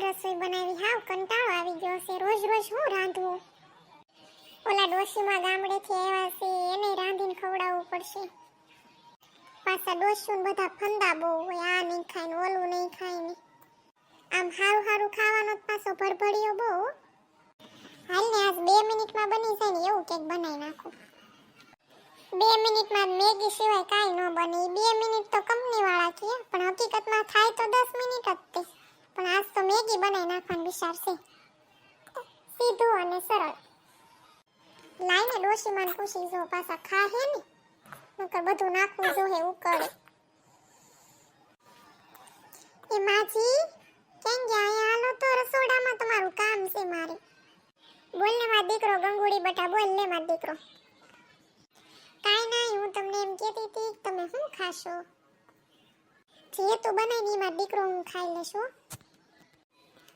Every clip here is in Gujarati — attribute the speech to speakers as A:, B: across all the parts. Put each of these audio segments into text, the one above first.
A: રસોઈ બનાવી, હાવ કંટાળો આવી ગયો છે. રોજ રોજ હું રાંધવું? ઓલા ડોશીમાં ગામડેથી આવ્યા છે, એને રાંધીને ખવડાવવું પડશે. પાછા ડોશીને બધા ફંદા બહુ હોય, આ નહીં ખાય ને ઓલું નહીં ખાય ને. આમ હારું હારું ખાવાનો જ પાછો ભરભડિયો બહુ. હાલ ને આજ 2 મિનિટમાં બની જાય ને એવું કંઈક બનાવી નાખું. 2 મિનિટમાં મેગી સિવાય કાંઈ ન બને. 2 મિનિટ તો કંપનીવાળા કહે, પણ હકીકતમાં થાય તો 10 મિનિટ જ તે. પણ આજ તો મેગી બનાવી નાખવાનો વિચાર છે. સીધું અને સરળ. લાઈને ડોશીમાને પૂછી જો પાછા ખા હે ને, નકર બધું નાખવું જોહે ઉકળે. એ માજી કેમ ગયા? અહીંયા હાલો તો, રસોડામાં તમારું કામ છે મારે. બોલ ને મારો દીકરો ગંગુડી બટા, બોલ ને મારો દીકરો. કાઈ નહીં, હું તમને એમ કહેતી હતી કે તમે શું ખાશો? જે તું બનાવી મારો દીકરો હું ખાઈ લેશું.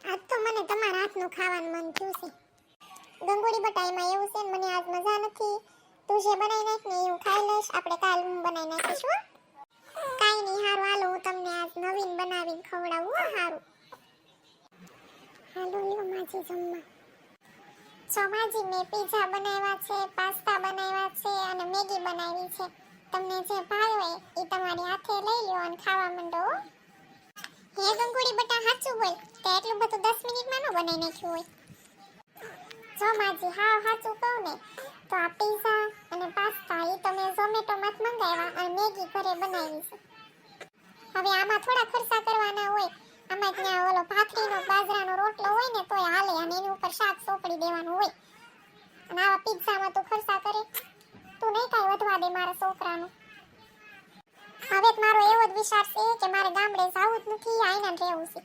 A: આજ તો મને તમારા હાથનું ખાવાનું મન થયું છે. ગંગુડી બટા એમાં એવું છે ને, મને આજ મજા નથી. તું જે બનાવી નાખ ને હું ખાઈ લઈશ. આપણે કાલ હું બનાવી નાખીશું. કાઈ નહીં, હારું હાલો, હું તમને આજ નવીન બનાવીને ખવડાવું. હારું હાલો લ્યો માજી જમવા. માજી મેં પીઝા બનાવ્યા છે, પાસ્તા બનાવ્યા છે અને મેગી બનાવી છે. તમને જે ભાવે એ તમારી હાથે લઈ લ્યો અને ખાવા માંડો. હે ગંગુડી બટા, સાચું બોલ, તે એટલું બધું 10 મિનિટમાં ન બનાવી નાખ્યું હોય? જો માજી હાવ સાચું કહું ને તો આ પીઝા અને પાસ્તા એ તો મેં ઝોમેટોમાંથી મંગાવ્યા અને મેગી ઘરે બનાવી છે. હવે આમાં થોડા ખર્ચા કરવાના હોય. આમાં ત્યાં ઓલો ભાખરીનો બાજરાનો રોટલો હોય ને તોય હાલે, અને એની ઉપર શાક સોપડી દેવાનું હોય. અને આવા પિઝામાં તું ખર્ચા કરે? તું નહીં કાંઈ વધવા દે મારા છોકરાનું. હવે મારો એવો જ વિચાર છે કે મારે ગામડે જવું જ નથી, આઈને રહેવું છે.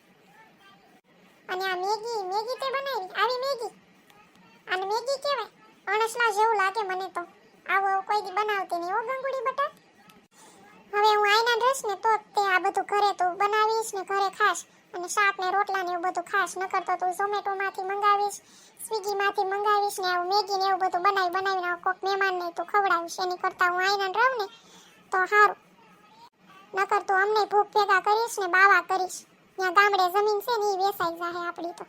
A: અને આ મેગી તે બનાવી, આવી મેગી, અને મેગી કહેવાય? અણસલા જેવું લાગે મને તો. આવું કોઈ દી બનાવતી નહીં હો ગંગુડી બટા. હવે હું આઈના રહીશ ને તો તે આ બધું ઘરે તો બનાવીશ ને ઘરે ખાશ, અને શાક ને રોટલા ને એવું બધું ખાશ. નકર તો તું ઝોમેટોમાંથી મંગાવીશ, સ્વિગીમાંથી મંગાવીશ ને આવું મેગી ને એવું બધું બનાવીને કોક મહેમાનને તું ખવડાવીશ. એની કરતાં હું આઈના રહું ને તો સારું. નકર તું અમને ભૂખ ભેગા કરીશ ને બાવા કરીશ. ત્યાં ગામડે જમીન છે ને એ વેચાઈ જાહે આપણી તો.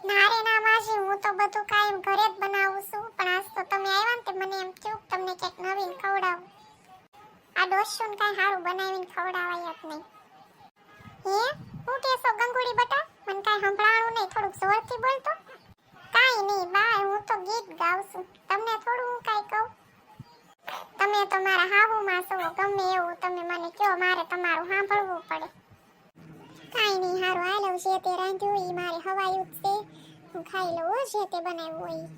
A: ના રે ના માસી, હું તો બધું કાયમ ઘરે જ બનાવું છું. પણ આજ તો તમે આવ્યા ને તે મને એમ થયું કે તમને કંઈક નવીન ખવડાવું. આ ડોશીને કાંઈ સારું બનાવીને ખવડાવાય જ નહીં. હે હું કહેશો ગંગુડી બટા? મને કાંઈ સંભળાણું નહીં, થોડુંક જોરથી બોલતો. કાંઈ નહીં બા, હું તો ગીત ગાઉં છું. તમને થોડું હું કાંઈ કહું? તમે તો મારા હાહુમાં છો, ગમે એવું તમે મને કહો, મારે તમારું સાંભળવું પડે. કાંઈ નહીં, હારું હાલો, જે તે રાંધ્યું એ મારે હવાયું જ છે. હું ખાઈ લઉં જે તે બનાવ્યું હોય.